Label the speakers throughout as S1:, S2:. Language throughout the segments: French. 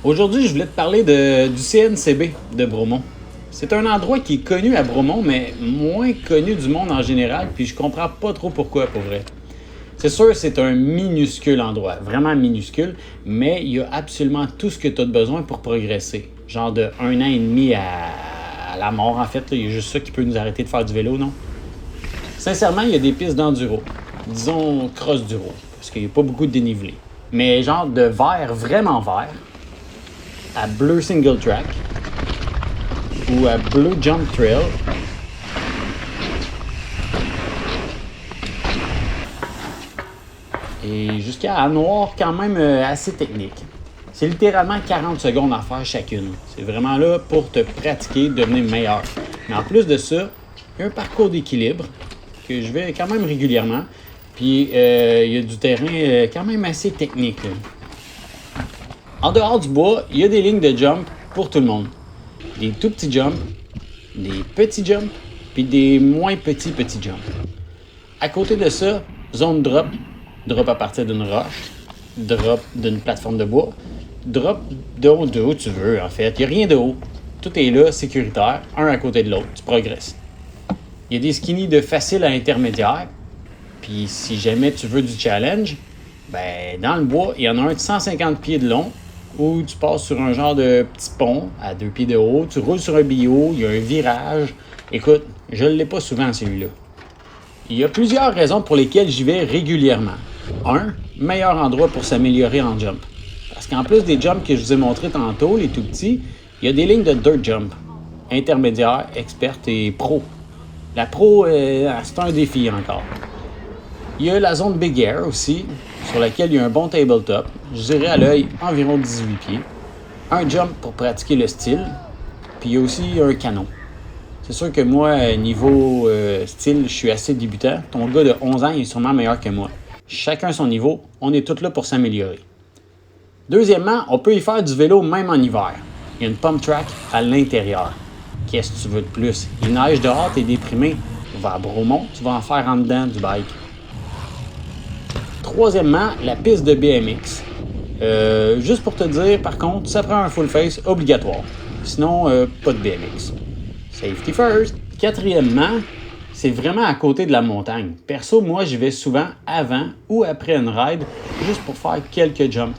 S1: Aujourd'hui, je voulais te parler du CNCB de Bromont. C'est un endroit qui est connu à Bromont, mais moins connu du monde en général, puis je comprends pas trop pourquoi, pour vrai. C'est sûr, c'est un minuscule endroit, vraiment minuscule, mais il y a absolument tout ce que tu as besoin pour progresser. Genre de 1 an et demi à la mort, en fait. Là, il y a juste ça qui peut nous arrêter de faire du vélo, non? Sincèrement, il y a des pistes d'enduro. Disons cross-duro, parce qu'il n'y a pas beaucoup de dénivelé. Mais genre de vert, vraiment vert, à bleu single track ou à bleu jump trail. Et jusqu'à noir quand même assez technique. C'est littéralement 40 secondes à faire chacune. C'est vraiment là pour te pratiquer, devenir meilleur. Mais en plus de ça, il y a un parcours d'équilibre que je vais quand même régulièrement. Puis il y a du terrain quand même assez technique. Là. En dehors du bois, il y a des lignes de jump pour tout le monde. Des tout petits jumps, des petits jumps, puis des moins petits jumps. À côté de ça, zone drop, drop à partir d'une roche, drop d'une plateforme de bois, drop de où tu veux en fait. Il n'y a rien de haut. Tout est là, sécuritaire, un à côté de l'autre, tu progresses. Il y a des skinny de facile à intermédiaire, puis si jamais tu veux du challenge, ben dans le bois, il y en a un de 150 pieds de long, où tu passes sur un genre de petit pont à 2 pieds de haut, tu roules sur un billot, il y a un virage. Écoute, je ne l'ai pas souvent celui-là. Il y a plusieurs raisons pour lesquelles j'y vais régulièrement. 1. Meilleur endroit pour s'améliorer en jump. Parce qu'en plus des jumps que je vous ai montrés tantôt, les tout petits, il y a des lignes de dirt jump. Intermédiaire, experte et pro. La pro, c'est un défi encore. Il y a la zone Big Air aussi, sur laquelle il y a un bon tabletop, je dirais à l'œil environ 18 pieds. Un jump pour pratiquer le style, puis il y a aussi un canon. C'est sûr que moi, niveau style, je suis assez débutant. Ton gars de 11 ans il est sûrement meilleur que moi. Chacun son niveau, on est tous là pour s'améliorer. Deuxièmement, on peut y faire du vélo même en hiver. Il y a une pump track à l'intérieur. Qu'est-ce que tu veux de plus? Il neige dehors, t'es déprimé. Va à Bromont, tu vas en faire en dedans du bike. Troisièmement, la piste de BMX. Juste pour te dire, par contre, ça prend un full face obligatoire. Sinon, pas de BMX. Safety first. Quatrièmement, c'est vraiment à côté de la montagne. Perso, moi, j'y vais souvent avant ou après une ride, juste pour faire quelques jumps.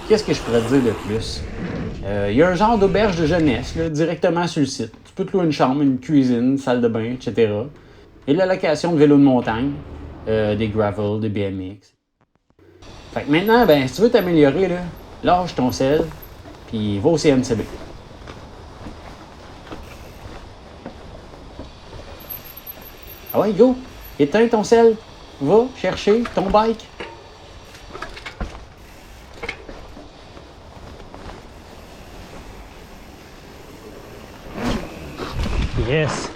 S1: Qu'est-ce que je pourrais te dire de plus? Il y a un genre d'auberge de jeunesse, là, directement sur le site. Tu peux te louer une chambre, une cuisine, une salle de bain, etc. Et la location de vélos de montagne, des gravel, des BMX. Fait que maintenant, ben, si tu veux t'améliorer, là, lâche ton sel, puis va au CNCB. Ah ouais, go! Éteins ton sel, va chercher ton bike.
S2: Yes.